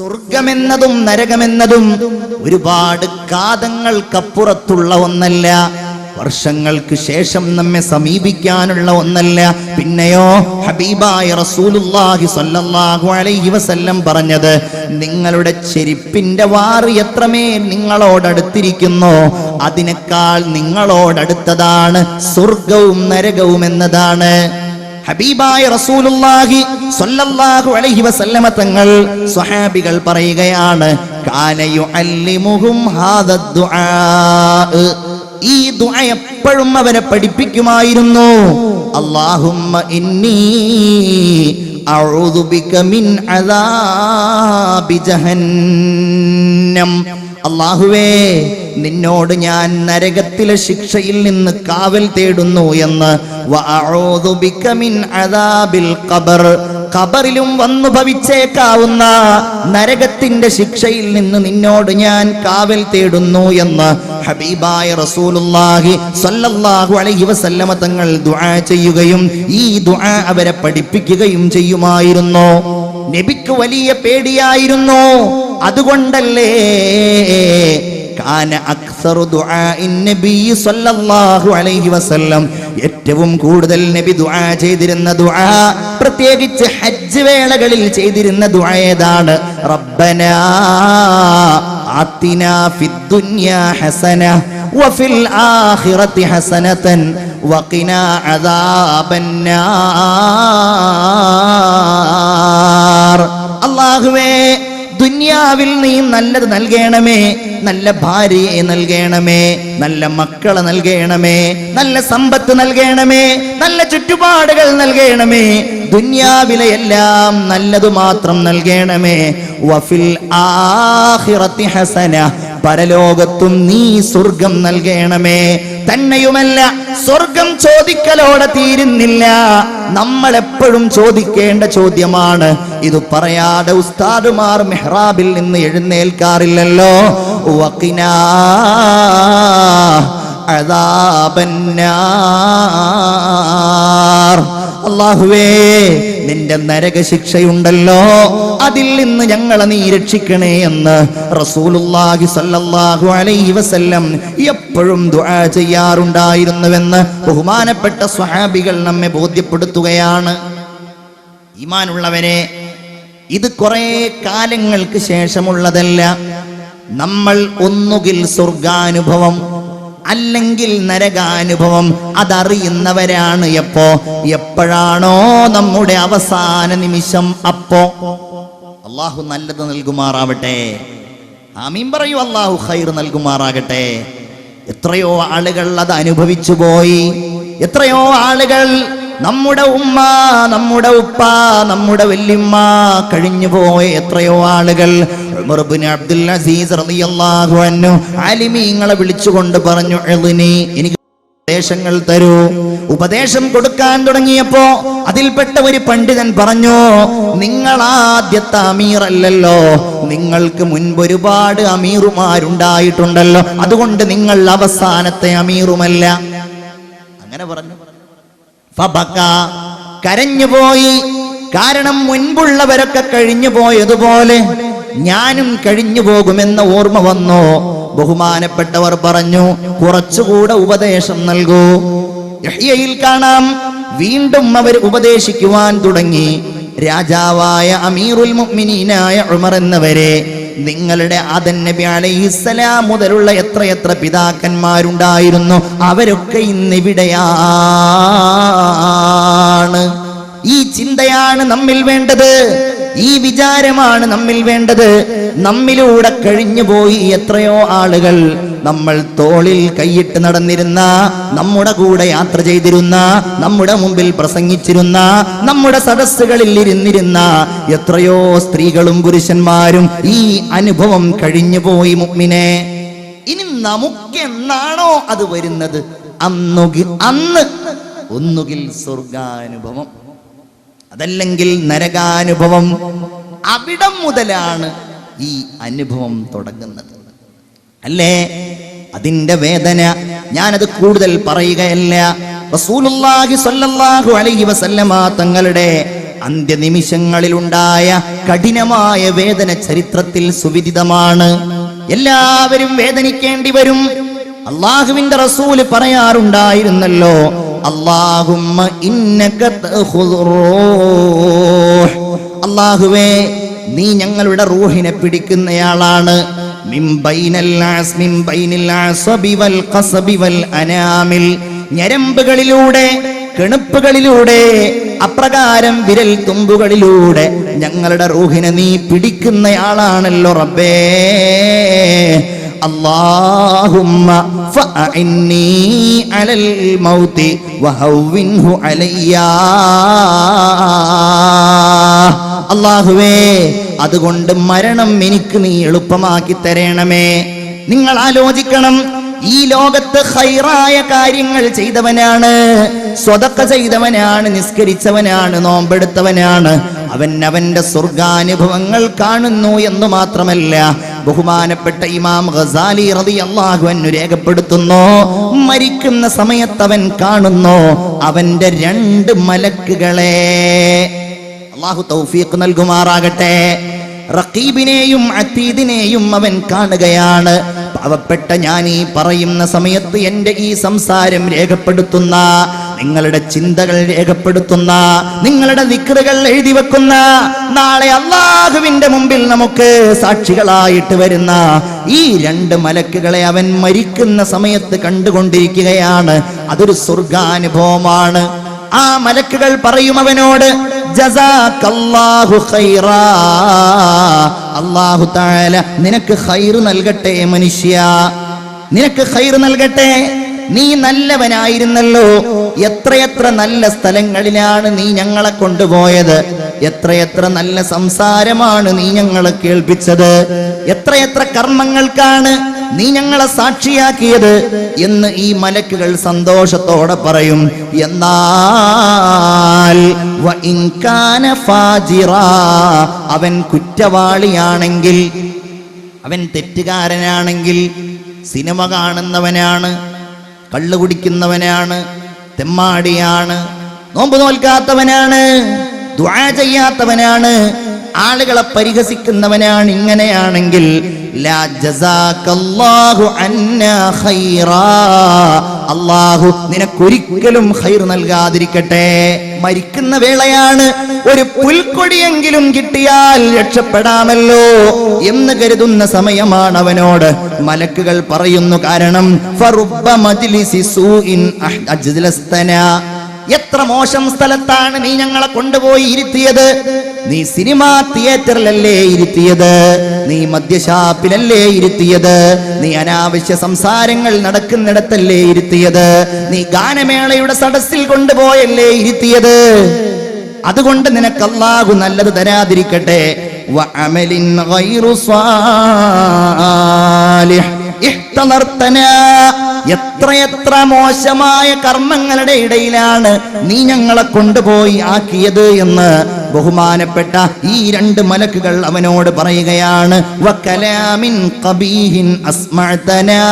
സ്വർഗമെന്നതും നരകമെന്നതും ഒരുപാട് കാതങ്ങൾക്കപ്പുറത്തുള്ള ഒന്നല്ല, വർഷങ്ങൾക്ക് ശേഷം നമ്മെ സമീപിക്കാനുള്ള ഒന്നല്ല. പിന്നെയോ ഹബീബായ റസൂലുള്ളാഹി സ്വല്ലല്ലാഹു അലൈഹി വസല്ലം പറഞ്ഞത്, നിങ്ങളുടെ ചെരുപ്പിന്റെ വാറ് എത്രമേൽ നിങ്ങളോടടുത്തിരിക്കുന്നോ അതിനേക്കാൾ നിങ്ങളോടടുത്തതാണ് സ്വർഗവും നരകവും എന്നതാണ്. ഹബീബായ റസൂലുള്ളാഹി സ്വല്ലല്ലാഹു അലൈഹി വസല്ലമ തങ്ങൾ സ്വഹാബികൾ പറയുകയാണ്, കാന യുഅല്ലിമുഹും ഹാദ ദുആ, ഈ ദുആ എപ്പോഴും അവരെ പഠിപ്പിക്കുമായിരുന്നു. അല്ലാഹുമ്മ ഇന്നി അഊദു ബിക മിൻ അദാബി ജഹന്നം, അല്ലാഹുവേ നിന്നോട് ഞാൻ നരകത്തിലെ ശിക്ഷയിൽ നിന്ന് കാവൽ തേടുന്നു എന്ന്. വഅഊദു ബിക മിൻ അദാബിൽ ഖബർ, ഖബറിലും വന്നു ഭവിച്ചേക്കാവുന്ന നരകത്തിന്റെ ശിക്ഷയിൽ നിന്ന് നിന്നോട് ഞാൻ കാവൽ തേടുന്നു എന്ന് ഹബീബായ റസൂലുള്ളാഹി സ്വല്ലല്ലാഹു അലൈഹി വസല്ലമ തങ്ങൾ ദുആ ചെയ്യുകയും ഈ ദുആ അവരെ പഠിപ്പിക്കുകയും ചെയ്യുമായിരുന്നു. നബിക്ക് വലിയ പേടിയായിരുന്നു. അതുകൊണ്ടല്ലേ കാന അക്സറു ദുആഇൻ നബി സ്വല്ലല്ലാഹു അലൈഹി വസല്ലം, ഏറ്റവും കൂടുതൽ നബി ദുആ ചെയ്തിരുന്ന ദുആ, പ്രത്യേകിച്ച് ഹജ്ജ് വേളകളിൽ ചെയ്തിരുന്ന ദുആ ഏതാണ്? റബ്ബനാ ആതിനാ ഫിദ്ദുനിയാ ഹസന വഫിൽ ആഖിറതി ഹസനതൻ വഖിനാ അദാബന്നാർ. അല്ലാഹുവേ ദുനിയാവിൽ നീ നല്ലത് നൽകണമേ, നല്ല ഭാര്യയെ നൽകണമേ, നല്ല മക്കളെ നൽകണമേ, നല്ല സമ്പത്ത് നൽകണമേ, നല്ല ചുറ്റുപാടുകൾ നൽകണമേ, ദുനിയാവിലെ എല്ലാം നല്ലത് മാത്രം നൽകണമേ. വഫിൽ ആഖിറതി ഹസന, പരലോകത്തും നീ സ്വർഗം നൽകണമേ. തന്നെയുമല്ല, സ്വർഗം ചോദിക്കലോടെ തീരുന്നില്ല. നമ്മൾ എപ്പോഴും ചോദിക്കേണ്ട ചോദ്യമാണ്. ഇത് പറയാതെ ഉസ്താദുമാർ മെഹ്റാബിൽ നിന്ന് എഴുന്നേൽക്കാറില്ലല്ലോ. വഖിനാ അദാബന്നാർ, അല്ലാഹുവേ നിന്റെ നരകശിക്ഷയുണ്ടല്ലോ, അതിൽ നിന്ന് ഞങ്ങളെ നീ രക്ഷിക്കണേ എന്ന് റസൂലുള്ളാഹി സ്വല്ലല്ലാഹു അലൈഹി വസല്ലം എപ്പോഴും ദുആ ചെയ്യാറുണ്ടായിരുന്നുവെന്ന് ബഹുമാനപ്പെട്ട സ്വഹാബികൾ നമ്മെ ബോധ്യപ്പെടുത്തുകയാണ്. ഈമാനുള്ളവരെ, ഇത് കുറെ കാലങ്ങൾക്ക് ശേഷമുള്ളതല്ല. നമ്മൾ ഒന്നുകിൽ സ്വർഗാനുഭവം അല്ലെങ്കിൽ നരകാനുഭവം അതറിയുന്നവരാണ്. എപ്പോഴാണോ നമ്മുടെ അവസാന നിമിഷം, അപ്പോ അല്ലാഹു നല്ലത് നൽകുമാറാവട്ടെ. ആമീൻ പറയൂ. അല്ലാഹു ഖൈർ നൽകുമാറാകട്ടെ. എത്രയോ ആളുകൾ അത് അനുഭവിച്ചു പോയി. എത്രയോ ആളുകൾ, നമ്മുടെ ഉമ്മ, നമ്മുടെ ഉപ്പ, നമ്മുടെ വല്യമ്മ കഴിഞ്ഞു പോയ എത്രയോ ആളുകൾ. ഉമർ ഇബ്നു അബ്ദുൽ അസീസ് റളിയല്ലാഹു അൻഹു ആലിമീങ്ങളെ വിളിച്ചുകൊണ്ട് പറഞ്ഞു, എനിക്ക് ഉപദേശങ്ങൾ തരൂ. ഉപദേശം കൊടുക്കാൻ തുടങ്ങിയപ്പോ അതിൽപ്പെട്ട ഒരു പണ്ഡിതൻ പറഞ്ഞു, നിങ്ങൾ ആദ്യത്തെ അമീർ അല്ലല്ലോ, നിങ്ങൾക്ക് മുൻപ് ഒരുപാട് അമീറുമാരുണ്ടായിട്ടുണ്ടല്ലോ, അതുകൊണ്ട് നിങ്ങൾ അവസാനത്തെ അമീറുമല്ല. അങ്ങനെ പറഞ്ഞു. ഫബക, കരഞ്ഞുപോയി. കാരണം മുൻപുള്ളവരൊക്കെ കഴിഞ്ഞു പോയതുപോലെ ഞാനും കഴിഞ്ഞു പോകുമെന്ന ഓർമ്മ വന്നു. ബഹുമാനപ്പെട്ടവർ പറഞ്ഞു, കുറച്ചുകൂടെ ഉപദേശം നൽകൂ. യഹ്യയിൽ കാണാം, വീണ്ടും അവർ ഉപദേശിക്കുവാൻ തുടങ്ങി. രാജാവായ അമീറുൽ മുഅ്മിനീനായ ഉമർ എന്നവരെ, നിങ്ങളുടെ ആദം നബി അലൈഹിസ്സലാം മുതലുള്ള എത്രയെത്ര പിതാക്കന്മാരുണ്ടായിരുന്നു, അവരൊക്കെ ഇന്നിവിടെയാണ്. ഈ ചിന്തയാണ് നമ്മിൽ വേണ്ടത്. ഈ വിചാരമാണ് നമ്മിൽ വേണ്ടത്. നമ്മിലൂടെ കഴിഞ്ഞുപോയി എത്രയോ ആളുകൾ. നമ്മൾ തോളിൽ കൈയിട്ട് നടന്നിരുന്ന, നമ്മുടെ കൂടെ യാത്ര ചെയ്തിരുന്ന, നമ്മുടെ മുമ്പിൽ പ്രസംഗിച്ചിരുന്ന, നമ്മുടെ സദസ്സുകളിൽ ഇരുന്നിരുന്ന എത്രയോ സ്ത്രീകളും പുരുഷന്മാരും ഈ അനുഭവം കഴിഞ്ഞുപോയി. മുഅ്മിനെ, ഇനി നമുക്കെന്നാണോ അത് വരുന്നത്, അന്ന് ഒന്നുകിൽ സ്വർഗാനുഭവം അതല്ലെങ്കിൽ നരകാനുഭവം. അവിടം മുതലാണ് ഈ അനുഭവം തുടങ്ങുന്നത്, അല്ലേ? അതിന്റെ വേദന ഞാനത് കൂടുതൽ പറയുകയല്ല. റസൂലുള്ളാഹി സ്വല്ലല്ലാഹു അലൈഹി വസല്ലമ തങ്ങളുടെ അന്ത്യനിമിഷങ്ങളിലുണ്ടായ കഠിനമായ വേദന ചരിത്രത്തിൽ സുവിദിതമാണ്. എല്ലാവരും വേദനിക്കേണ്ടി വരും. അള്ളാഹുവിന്റെ റസൂല് പറയാറുണ്ടായിരുന്നല്ലോ, അല്ലാഹുമ്മ ഇന്നക തഖുദുർ റൂഹ്, അല്ലാഹുവേ നീ ഞങ്ങളുടെ റൂഹിനെ പിടിക്കുന്നയാളാണ്. മിൻ ബൈനൽ അസ്ബി വൽ ഖസ്ബി വൽ അനാമിൽ, ഞരമ്പുകളിലൂടെ കെണുപ്പുകളിലൂടെ അപ്രകാരം വിരൽ തുമ്പുകളിലൂടെ ഞങ്ങളുടെ റൂഹിനെ നീ പിടിക്കുന്നയാളാണല്ലോ റബ്ബേ. അല്ലാഹുമ്മ ഫഅഇന്നി അലൽ മൗതി വഹവ്വിൻഹു അലയ്യാ. അല്ലാഹുവേ അതുകൊണ്ട് മരണം എനിക്ക് നീ എളുപ്പമാക്കി തരണമേ. നിങ്ങൾ ആലോചിക്കണം, ഈ ലോകത്ത് ഖൈറായ കാര്യങ്ങൾ ചെയ്തവനാണ്, സ്വതക്ക ചെയ്തവനാണ്, നിസ്കരിച്ചവനാണ്, നോമ്പെടുത്തവനാണ്, അവൻ അവന്റെ സ്വർഗാനുഭവങ്ങൾ കാണുന്നു എന്ന് മാത്രമല്ല, ബഹുമാനപ്പെട്ട ഇമാം ഗസാലി റളിയല്ലാഹു അൻഹു രേഖപ്പെടുത്തുന്നു, മരിക്കുന്ന സമയത്ത് അവൻ കാണുന്നു അവന്റെ 2 മലക്കുകളെ. അല്ലാഹു തൗഫീഖ് നൽകുമാറാകട്ടെ. റഖീബിനെയും അതീദിനെയും അവൻ കാണുകയാണ്. പാവപ്പെട്ട ഞാൻ ഈ പറയുന്ന സമയത്ത് എൻ്റെ ഈ സംസാരം രേഖപ്പെടുത്തുന്ന, നിങ്ങളുടെ ചിന്തകൾ രേഖപ്പെടുത്തുന്ന, നിങ്ങളുടെ ദിക്റുകൾ എഴുതി വെക്കുന്ന, നാളെ അല്ലാഹുവിന്റെ മുമ്പിൽ നമുക്ക് സാക്ഷികളായിട്ട് വരുന്ന ഈ 2 മലക്കുകളെ അവൻ മരിക്കുന്ന സമയത്ത് കണ്ടുകൊണ്ടിരിക്കുകയാണ്. അതൊരു സ്വർഗാനുഭവമാണ്. ആ മലക്കുകൾ പറയും അവനോട്, ജസാകല്ലാഹു ഖൈറാ, അല്ലാഹു തആല നിനക്ക് ഖൈർ നൽകട്ടെ മനുഷ്യ, നിനക്ക് ഖൈർ നൽകട്ടെ. നീ നല്ലവനായിരുന്നല്ലോ, എത്രയെത്ര നല്ല സ്ഥലങ്ങളിലാണ് നീ ഞങ്ങളെ കൊണ്ടുപോയത്, എത്രയെത്ര നല്ല സംസാരമാണ് നീ ഞങ്ങളെ കേൾപ്പിച്ചത്, എത്രയെത്ര കർമ്മങ്ങൾക്കാണ് നീ ഞങ്ങളെ സാക്ഷിയാക്കിയത് എന്ന് ഈ മലക്കുകൾ സന്തോഷത്തോടെ പറയും. എന്നാൽ വഇൻ കാന ഫാജിറാ, അവൻ കുറ്റവാളിയാണെങ്കിൽ, അവൻ തെറ്റുകാരനാണെങ്കിൽ, സിനിമ കാണുന്നവനാണ്, കള്ളു കുടിക്കുന്നവനാണ്, തെമ്മാടിയാണ്, നോമ്പ് നോൽക്കാത്തവനാണ്, ദുആ ചെയ്യാത്തവനാണ്, ആളുകളെ പരിഹസിക്കുന്നവനാണ്, ഇങ്ങനെയാണെങ്കിൽ ലാ ജസാകല്ലാഹു അന്നാ ഖൈറാ, അല്ലാഹു നിനക്കൊരിക്കലും ഖൈർ നൽകാതിരിക്കട്ടെ. മരിക്കുന്ന വേളയാണ്, ഒരു പുൽക്കൊടിയെങ്കിലും കിട്ടിയാൽ രക്ഷപ്പെടാമല്ലോ എന്ന് കരുതുന്ന സമയമാണ് അവനോട് മലക്കുകൾ പറയുന്നു. കാരണം ഫറുബ്ബ മജ്ലിസി സൂഇൻ അജ്ലസ്തനാ, എത്ര മോശം സ്ഥലത്താണ് നീ ഞങ്ങളെ കൊണ്ടുപോയി ഇരുത്തിയത്. നീ സിനിമാ തിയേറ്ററിലല്ലേ ഇരുത്തിയത്, നീ മദ്യഷാപ്പിലല്ലേ ഇരുത്തിയത്, നീ അനാവശ്യ സംസാരങ്ങൾ നടക്കുന്നിടത്തല്ലേ ഇരുത്തിയത്, നീ ഗാനമേളയുടെ സദസ്സിൽ കൊണ്ടുപോയല്ലേ ഇരുത്തിയത്. അതുകൊണ്ട് നിനക്ക് അല്ലാഹു നല്ലത് തരാതിരിക്കട്ടെ. വഅമലിൻ ഗൈറു സ്വാലിഹ് ഇഹ്തലർതനാ, എത്രയെത്ര മോശമായ കർമ്മങ്ങളുടെ ഇടയിലാണ് നീ ഞങ്ങളെ കൊണ്ടുപോയി ആക്കിയത് എന്ന് ബഹുമാനപ്പെട്ട ഈ 2 മലക്കുകൾ അവനോട് പറയുകയാണ്. വകലാമിൻ ഖബീഹിൻ അസ്മഅതനാ,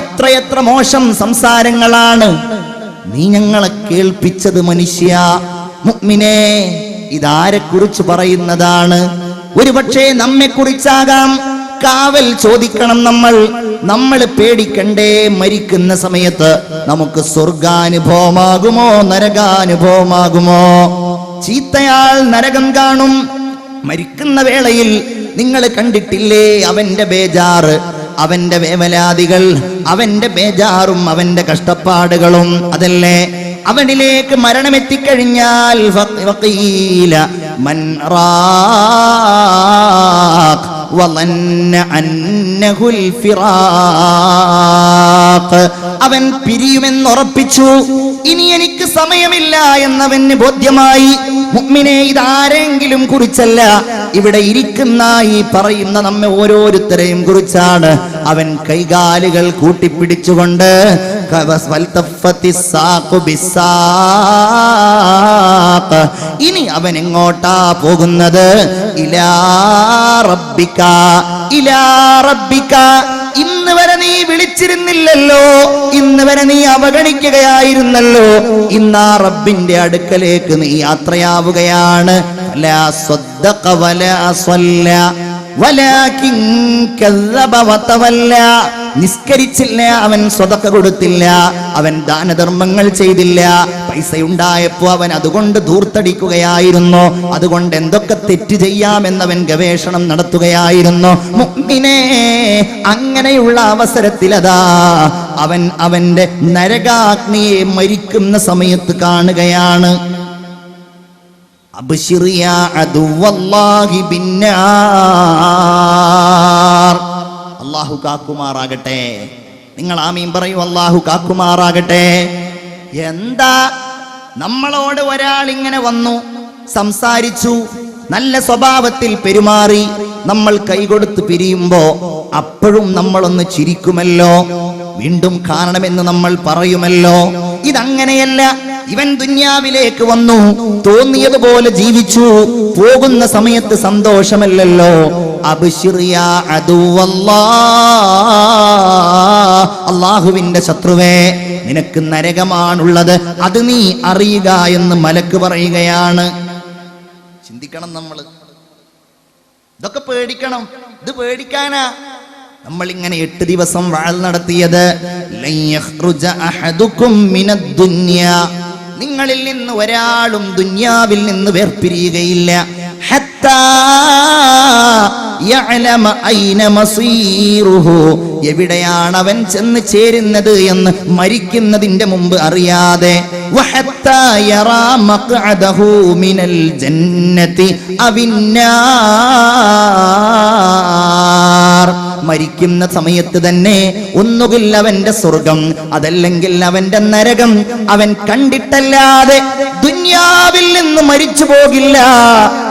എത്രയെത്ര മോശം സംസാരങ്ങളാണ് നീ ഞങ്ങളെ കേൾപ്പിച്ചത് മനുഷ്യ. മുഅ്മിനേ, ഇതാരെ കുറിച്ച് പറയുന്നതാണ്? ഒരുപക്ഷേ നമ്മെ കുറിച്ചാകാം. കാവൽ ചോദിക്കണം നമ്മൾ പേടിക്കണ്ടേ? മരിക്കുന്ന സമയത്ത് നമുക്ക് സ്വർഗാനുഭവമാകുമോ നരകാനുഭവമാകുമോ? ചീത്തയാൾ നരകം കാണും. മരിക്കുന്ന വേളയിൽ നിങ്ങൾ കണ്ടിട്ടില്ലേ അവന്റെ ബേജാറ്, അവന്റെ വേവലാതികൾ, അവന്റെ ബേജാറും അവന്റെ കഷ്ടപ്പാടുകളും. അതല്ലേ അവനിലേക്ക് മരണമെത്തിക്കഴിഞ്ഞാൽ വഖീല മൻ റാഖ് വളന്ന അന്നഹുൽ ഫിറാഖ്, അവൻ പിരിയുമെന്നുറപ്പിച്ചു. ഇനി എനിക്ക് സമയമില്ല എന്നവന് ബോധ്യമായി. മുഅ്മിനേ, ഇതാരെങ്കിലും കുറിച്ചല്ല, ഇവിടെ ഇരിക്കുന്ന ഈ പറയുന്ന നമ്മെ ഓരോരുത്തരെയും കുറിച്ചാണ്. അവൻ കൈകാലുകൾ കൂട്ടിപ്പിടിച്ചുകൊണ്ട് ഇനി അവൻ എങ്ങോട്ടാ പോകുന്നത്? ഇലാ റബ്ബിക, ഇലാ റബ്ബിക, ഇന്ന് വരെ നീ വിളിച്ചിരുന്നില്ലല്ലോ, ഇന്ന് വരെ നീ അവഗണിക്കുകയായിരുന്നല്ലോ, ഇന്നാ റബ്ബിന്റെ അടുക്കലേക്ക് നീ യാത്രയാവുകയാണ്. ലാ സ്വദ്ദഖ വലാ സ്വല്ല വലാകിൻ കസ്സബ വതവല്ല. നിസ്കരിച്ചില്ല, അവൻ സ്വതക്ക കൊടുത്തില്ല, അവൻ ദാനധർമ്മങ്ങൾ ചെയ്തില്ല. പൈസ ഉണ്ടായപ്പോ അവൻ അതുകൊണ്ട് ധൂർത്തടിക്കുകയായിരുന്നു, അതുകൊണ്ട് എന്തൊക്കെ തെറ്റ് ചെയ്യാമെന്നവൻ ഗവേഷണം നടത്തുകയായിരുന്നു. മുഅ്മിനേ, അങ്ങനെയുള്ള അവസരത്തിലതാ അവൻ അവന്റെ നരകാഗ്നിയെ മരിക്കുന്ന സമയത്ത് കാണുകയാണ്. അബ്ശിർ യാ അദുവല്ലാഹി ബിന്നാർ. അല്ലാഹു കാക്കുമാറാകട്ടെ. നിങ്ങൾ ആമീൻ പറയൂ. അല്ലാഹു കാക്കുമാറാകട്ടെ. എന്താ, നമ്മളോട് ഒരാൾ ഇങ്ങനെ വന്നു, സംസാരിച്ചു, നല്ല സ്വഭാവത്തിൽ പെരുമാറി, നമ്മൾ കൈകൊടുത്ത് പിരിയുമ്പോ അപ്പോഴും നമ്മളൊന്ന് ചിരിക്കുമല്ലോ, വീണ്ടും കാണണമെന്ന് നമ്മൾ പറയുമല്ലോ. ഇതങ്ങനെയല്ല. ഇവൻ ദുന്യാവിലേക്ക് വന്നു, തോന്നിയതുപോലെ ജീവിച്ചു, പോകുന്ന സമയത്ത് സന്തോഷമല്ലല്ലോ. അബ്ശിർ യാ അദുവല്ലാഹ്, അല്ലാഹുവിന്റെ ശത്രുവേ, നിനക്ക് നരകമാണുള്ളത്, അത് നീ അറിയുക എന്ന് മലക്ക് പറയുകയാണ്. ചിന്തിക്കണം, നമ്മൾ ഇതൊക്കെ പേടിക്കണം. ഇത് പേടിക്കാനാ നമ്മൾ ഇങ്ങനെ 8 ദിവസം വഅൽ നടത്തിയത്. ലൻ യഖ്റുജ അഹദുകും മിനദ് ദുനിയാ, നിങ്ങളിൽ നിന്ന് ഒരാളും ദുനിയാവിൽ നിന്ന് വേർപിരിയുകയില്ല. ഹത്താ യഅലമ ഐന മസീറുഹു, എവിടെയാണ് അവൻ ചെന്ന് ചേരുന്നത് എന്ന് മരിക്കുന്നതിന്റെ മുമ്പ് അറിയാതെ. വഹത്താ യറാ മഖ്അദഹു മിനൽ ജന്നതി അവിന്നാർ, മരിക്കുന്ന സമയത്ത് തന്നെ ഒന്നുകിൽ അവന്റെ സ്വർഗം, അതല്ലെങ്കിൽ അവന്റെ നരകം അവൻ കണ്ടിട്ടല്ലാതെ ദുനിയാവിൽ നിന്ന് മരിച്ചു പോകില്ല.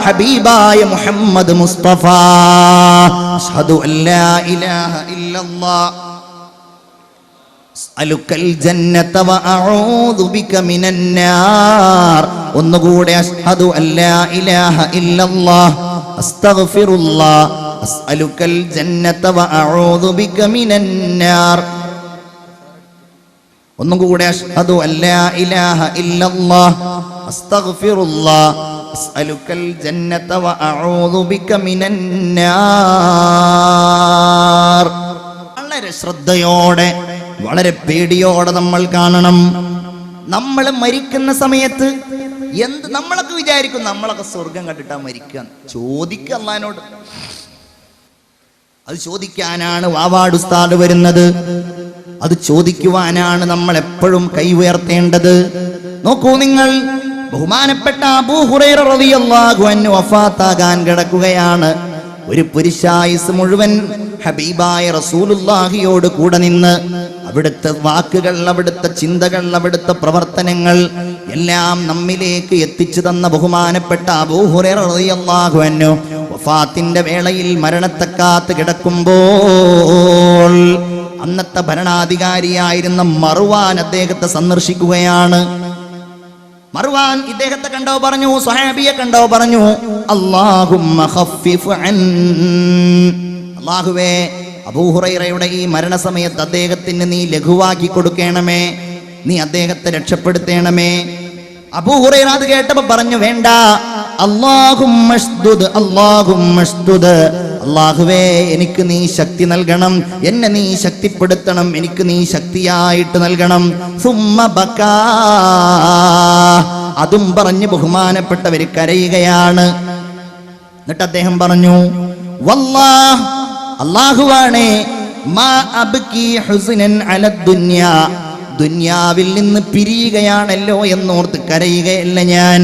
ഹബീബായ മുഹമ്മദ് മുസ്തഫ അഷ്ഹദു അല്ലാ ഇലാഹ ഇല്ലല്ലാഹ് അസ്അലുക്കൽ ജന്നത വഅഊദു ബിക മിനന്നാർ. ഒന്നുകൂടെ അഷ്ഹദു അല്ലാ ഇലാഹ ഇല്ലല്ലാഹ് അസ്തഗ്ഫിറുല്ലാഹ് അസ്അലുക്കൽ ജന്നത വഅഊദു ബിക മിനന്നാർ. ഒന്നുകൂടെ അഷ്ഹദു അല്ലാ ഇലാഹ ഇല്ലല്ലാഹ് അസ്തഗ്ഫിറുല്ലാഹ് അസ്അലുക്കൽ ജന്നത വഅഊദു ബിക മിനന്നാർ. വളരെ ശ്രദ്ധയോടെ, വളരെ പേടിയോടെ നമ്മൾ കാണണം. നമ്മൾ മരിക്കുന്ന സമയത്ത് നമ്മളൊക്കെ വിചാരിക്കും നമ്മളൊക്കെ സ്വർഗം കണ്ടിട്ടാ മരിക്കുക. ചോദിക്കുക അല്ലാഹുവിനോട്. അത് ചോദിക്കാനാണ് വാവാട് ഉസ്താദ് വരുന്നത്. അത് ചോദിക്കുവാനാണ് നമ്മൾ എപ്പോഴും കൈ ഉയർത്തേണ്ടത്. നോക്കൂ നിങ്ങൾ, ബഹുമാനപ്പെട്ട അബൂ ഹുറൈറ റളിയല്ലാഹു അൻഹു വഫാത്താകാൻ കിടക്കുകയാണ്. ഒരു പുരുഷായുസ് മുഴുവൻ ഹബീബായ റസൂലുള്ളാഹിയോട് കൂടെ നിന്ന് അവിടുത്തെ വാക്കുകൾ, അവിടുത്തെ ചിന്തകൾ, അവിടുത്തെ പ്രവർത്തനങ്ങൾ എല്ലാം നമ്മിലേക്ക് എത്തിച്ചു തന്ന ബഹുമാനപ്പെട്ട അബൂ ഹുറൈറ റളിയല്ലാഹു അൻഹു വഫാത്തിന്റെ വേളയിൽ മരണത്തെ കാത്ത് കിടക്കുമ്പോൾ അന്നത്തെ ഭരണാധികാരിയായിരുന്ന മർവാൻ അദ്ദേഹത്തെ സന്ദർശിക്കുകയാണ്. മർവാൻ ഇദ്ദേഹത്തെ കണ്ടോ പറഞ്ഞു, സ്വഹാബിയെ കണ്ടോ പറഞ്ഞു, അല്ലാഹുമ്മ ഖഫിഫ് അൻ, അല്ലാഹുവേ അബൂ ഹുറൈറയുടെ ഈ മരണസമയത്ത് അദ്ദേഹത്തിന് നീ ലഘുവാക്കി കൊടുക്കണമേ, നീ അദ്ദേഹത്തെ രക്ഷപ്പെടുത്തണമേ. അബൂ ഹുറൈറ അത് കേട്ടപ്പോ പറഞ്ഞു, വേണ്ട, അല്ലാഹുമ്മശ്ദുദ് അല്ലാഹുമ്മശ്ദുദ്, അല്ലാഹുവേ എനിക്ക് നീ ശക്തി നൽകണം, എന്നെ നീ ശക്തിപ്പെടുത്തണം, എനിക്ക് നീ ശക്തിയായിട്ട് നൽകണം. സുമ്മ ബകാ, അതും പറഞ്ഞ് ബഹുമാനപ്പെട്ടവര് കരയുകയാണ്. എന്നിട്ട് അദ്ദേഹം പറഞ്ഞു, വല്ലാഹ്, അല്ലാഹുവാണേ, മാ അബ്കി ഹുസ്നൻ അലദ് ദുനിയാ, ദുനിയാവിൽ നിന്ന് പിരിയുകയാണല്ലോ എന്നോർത്ത് കരയുകയല്ല ഞാൻ.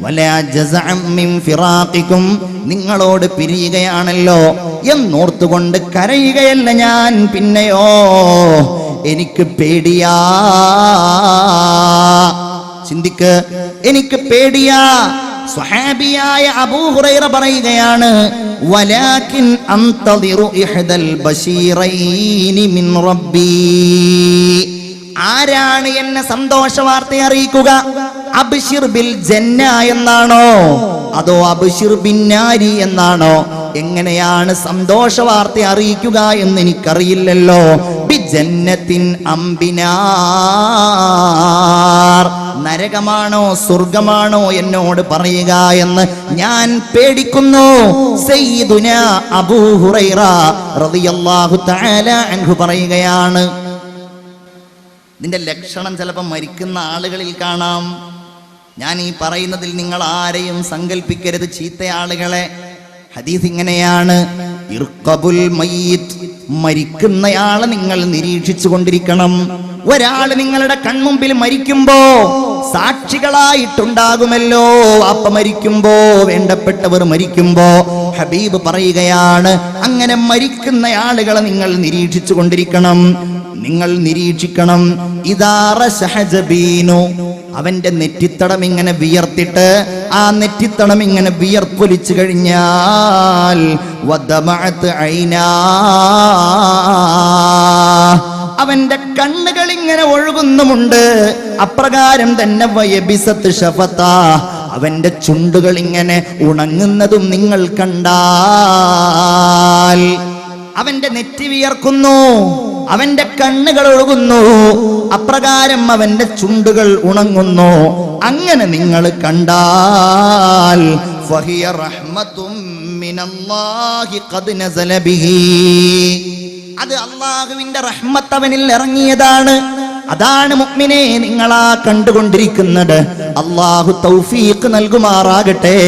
വലാ ജസഅം മിൻ ഫിറാഖികും, നിങ്ങളോട് പിരിയുകയാണല്ലോ എന്നോർത്തുകൊണ്ട് കരയുകയല്ല ഞാൻ. പിന്നെയോ എനിക്ക് പേടിയാ. ചിന്തിക്ക്, എനിക്ക് പേടിയാ. സ്വഹാബിയായ അബൂ ഹുറൈറ പറയുകയാണ്, വലാകിൻ അൻതദിറു ഇഹ്ദൽ ബശീറൈനി മിൻ റബ്ബി, ആരാണ് എന്നെ സന്തോഷ വാർത്ത അറിയിക്കുക? അബ്ശിർ ബിൽ ജന്ന എന്നാണോ അതോ അബ്ശിർ ബിൻ നാരി എന്നാണോ? എങ്ങനെയാണ് സന്തോഷ വാർത്ത അറിയിക്കുക എന്ന് എനിക്കറിയില്ലല്ലോ. ബി ജന്നത്തിൻ അംബിനാർ, നരകമാണോ സ്വർഗമാണോ എന്നോട് പറയുക എന്ന് ഞാൻ പേടിക്കുന്നു. സയ്യിദുനാ അബൂ ഹുറൈറ റളിയല്ലാഹു തആല അൻഹു പറയുകയാണ്. ഇതിന്റെ ലക്ഷണം ചിലപ്പോൾ മരിക്കുന്ന ആളുകളിൽ കാണാം. ഞാൻ ഈ പറയുന്നതിൽ നിങ്ങൾ ആരെയും സങ്കല്പിക്കരുത് ചീത്ത ആളുകളെ. ഹദീസ് ഇങ്ങനെയാണ്: ഇർഖബുൽ മയ്യിത്ത്, മരിക്കുന്നയാളെ നിങ്ങൾ നിരീക്ഷിച്ചു കൊണ്ടിരിക്കണം. ഒരാൾ നിങ്ങളുടെ കൺമുമ്പിൽ മരിക്കുമ്പോ സാക്ഷികളായിട്ടുണ്ടാകുമല്ലോ. അപ്പ മരിക്കുമ്പോ, വേണ്ടപ്പെട്ടവർ മരിക്കുമ്പോ ഹബീബ് പറയുകയാണ്, അങ്ങനെ മരിക്കുന്ന ആളുകളെ നിങ്ങൾ നിരീക്ഷിച്ചു കൊണ്ടിരിക്കണം. നിങ്ങൾ നിരീക്ഷിക്കണം. ഇദാറ ശഹജബീനു, അവന്റെ നെറ്റിത്തടം ഇങ്ങനെ വിയർത്തിട്ട് ആ നെറ്റിത്തടം ഇങ്ങനെ വിയർപ്പൊലിച്ചു കഴിഞ്ഞാൽ വദമഅത് ഐനാ, അവന്റെ കണ്ണുകൾ ഇങ്ങനെ ഒഴുകുന്നുമുണ്ട്. അപ്രകാരം തന്നെ വയബിസത്ത് ഷഫത, അവന്റെ ചുണ്ടുകൾ ഇങ്ങനെ ഉണങ്ങുന്നതും നിങ്ങൾ കണ്ടാൽ. അവന്റെ നെറ്റി വിയർക്കുന്നു, അവന്റെ കണ്ണുകൾ ഒഴുകുന്നു, അപ്രകാരം അവന്റെ ചുണ്ടുകൾ ഉണങ്ങുന്നു. അങ്ങനെ നിങ്ങൾ കണ്ടാൽ ഫഹിയ റഹ്മത്തും മിനല്ലാഹി ഖദ് നസല ബിഹി, അത് അല്ലാഹുവിന്റെ റഹ്മത്ത് അവനിൽ ഇറങ്ങിയതാണ്. അതാണ് മുഅ്മിനേ നിങ്ങളാ കണ്ടുകൊണ്ടിരിക്കുന്നത്. അല്ലാഹു തൗഫീഖ് നൽകുമാറാകട്ടെ.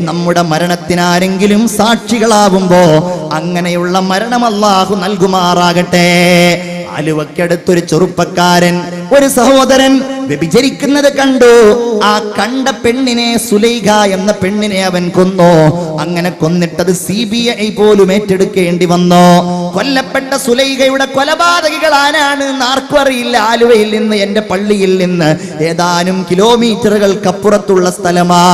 നമ്മുടെ മരണത്തിനാരെങ്കിലും സാക്ഷികളാവുമ്പോ അങ്ങനെയുള്ള മരണം അല്ലാഹു നൽകുമാറാകട്ടെ. ആലുവക്കടുത്തൊരു ചെറുപ്പക്കാരൻ, ഒരു സഹോദരൻ വ്യഭിചരിക്കുന്നത് കണ്ടു. ആ കണ്ട പെണ്ണിനെ, സുലൈഖ എന്ന പെണ്ണിനെ അവൻ കൊന്നു. അങ്ങനെ കൊന്നിട്ടത് CBI പോലും ഏറ്റെടുക്കേണ്ടി വന്നു. കൊല്ലപ്പെട്ട സുലൈഖയുടെ കൊലപാതകികൾ ആരാണ് ആർക്കും അറിയില്ല. ആലുവയിൽ നിന്ന്, എന്റെ പള്ളിയിൽ നിന്ന് ഏതാനും കിലോമീറ്ററുകൾക്കപ്പുറത്തുള്ള സ്ഥലമാ.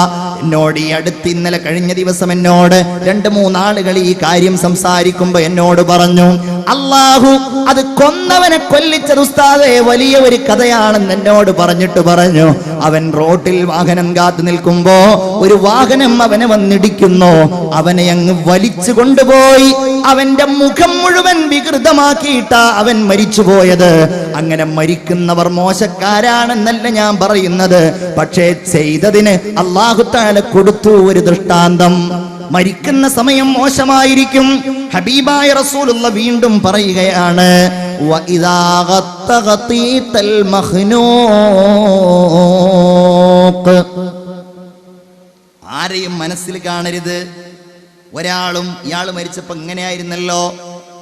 എന്നോട് ഈ അടുത്ത് ഇന്നലെ കഴിഞ്ഞ ദിവസം എന്നോട് 2-3 ആളുകൾ ഈ കാര്യം സംസാരിക്കുമ്പോ എന്നോട് പറഞ്ഞു, അല്ലാഹു അത് കൊന്നവനെ കൊല്ലിച്ചത് ഉസ്താദേ വലിയ ഒരു കഥയാണെന്ന് എന്നോട് പറഞ്ഞിട്ട് പറഞ്ഞു. അവൻ റോട്ടിൽ വാഹനം കാത്തു നിൽക്കുമ്പോ ഒരു വാഹനം അവനെ വന്നിടിക്കുന്നു. അവനെ അങ്ങ് വലിച്ചു കൊണ്ടുപോയി അവന്റെ മുഖം മുഴുവൻ വികൃതമാക്കിയിട്ടാ അവൻ മരിച്ചുപോയത്. അങ്ങനെ മരിക്കുന്നവർ മോശക്കാരാണെന്നല്ല ഞാൻ പറയുന്നത്, പക്ഷേ ചെയ്തതിന് അല്ലാഹു തആല കൊടുത്തു ഒരു ദൃഷ്ടാന്തം. മരിക്കുന്ന സമയം മോശമായിരിക്കും. ഹബീബായ റസൂലുള്ള വീണ്ടും പറയുകയാണ്, വഇദാ ഗത്തഗതീതൽ മഖ്നൂഖ്, ആരെയും മനസ്സിൽ കാണരുത്. ഒരാളും ഇയാൾ മരിച്ചപ്പോ ഇങ്ങനെയായിരുന്നല്ലോ,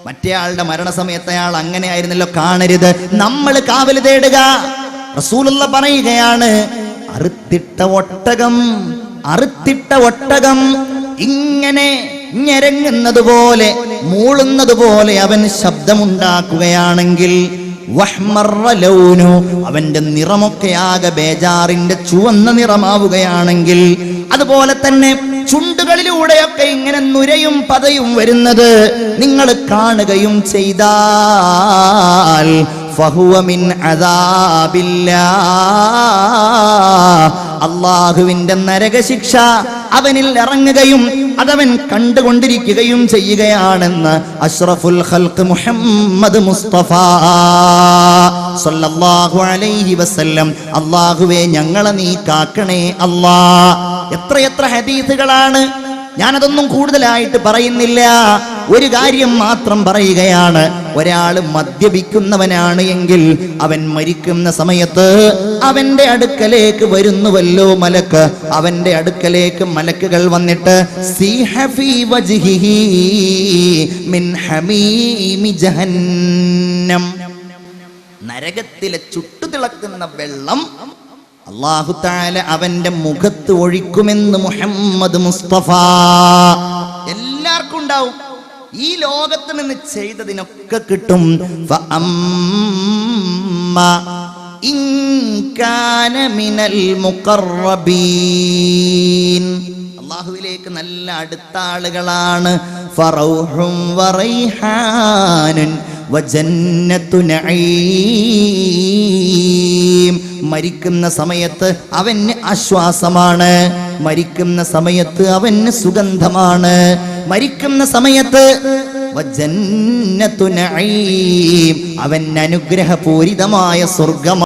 മറ്റേ ആളുടെ മരണസമയത്ത് അയാൾ അങ്ങനെയായിരുന്നല്ലോ കാണരുത്. നമ്മൾ കാവൽ തേടുക. റസൂലുള്ള പറയുകയാണ്, അറുത്തിട്ട ഒട്ടകം ഇങ്ങനെ ഞെരങ്ങുന്നത് പോലെ, മൂളുന്നത് പോലെ അവൻ ശബ്ദമുണ്ടാക്കുകയാണെങ്കിൽ വഹ്മറ ലൗനു, അവന്റെ നിറമൊക്കെ ആകെ ബേജാറിന്റെ ചുവന്ന നിറമാവുകയാണെങ്കിൽ, അതുപോലെ തന്നെ ചുണ്ടുകളിലൂടെയൊക്കെ ഇങ്ങനെ നുരയും പതയും വരുന്നത് നിങ്ങൾ കാണുകയും ചെയ്താൽ ഫഹുവ മിൻ അദാബില്ലാഹ്, അല്ലാഹുവിന്റെ നരകശിക്ഷ അവനിൽ ഇറങ്ങുകയും അതവൻ കണ്ടുകൊണ്ടിരിക്കുകയും ചെയ്യുകയാണെന്ന് അഷ്റഫുൽ ഖൽഖ് മുഹമ്മദ് മുസ്തഫ സല്ലല്ലാഹു അലൈഹി വസല്ലം. അല്ലാഹുവേ ഞങ്ങളെ നീ കാക്കണേ അല്ലാ. എത്രയെത്ര ഹദീസുകളാണ്. ഞാനതൊന്നും കൂടുതലായിട്ട് പറയുന്നില്ല. ഒരു കാര്യം മാത്രം പറയുകയാണ്, ഒരാൾ മദ്യപിക്കുന്നവനാണ് എങ്കിൽ അവൻ മരിക്കുന്ന സമയത്ത് അവന്റെ അടുക്കലേക്ക് വരുന്നുവല്ലോ മലക്ക്. അവന്റെ അടുക്കലേക്ക് മലക്കുകൾ വന്നിട്ട് സീഹ ഫീ വജ്ഹിഹി മിൻ ഹമീമി ജഹന്നം, നരകത്തിലെ ചുട്ടുതിളക്കുന്ന വെള്ളം അല്ലാഹു തആല അവന്റെ മുഖത്ത് ഒഴിക്കുമെന്ന് മുഹമ്മദ് മുസ്തഫ. എല്ലാവർക്കും ഉണ്ടാവും. ഈ ലോകത്ത് നിന്ന് ചെയ്തതിനൊക്കെ കിട്ടും. ഫഅമ്മ ഇൻ കാന മിനൽ മുഖറബീൻ, അല്ലാഹുവിലേക്ക് നല്ല അടുത്ത ആളുകളാണ്. ഫറൗഹും വറൈഹാനുൻ വജന്നത്തു നഈം. മരിക്കുന്ന സമയത്ത് അവന് ആശ്വാസമാണ്, മരിക്കുന്ന സമയത്ത് അവന് സുഗന്ധമാണ്, മരിക്കുന്ന സമയത്ത് വജന്നത്തു നഈം അവൻ അനുഗ്രഹപൂരിതമായ സ്വർഗ്ഗമാണ്.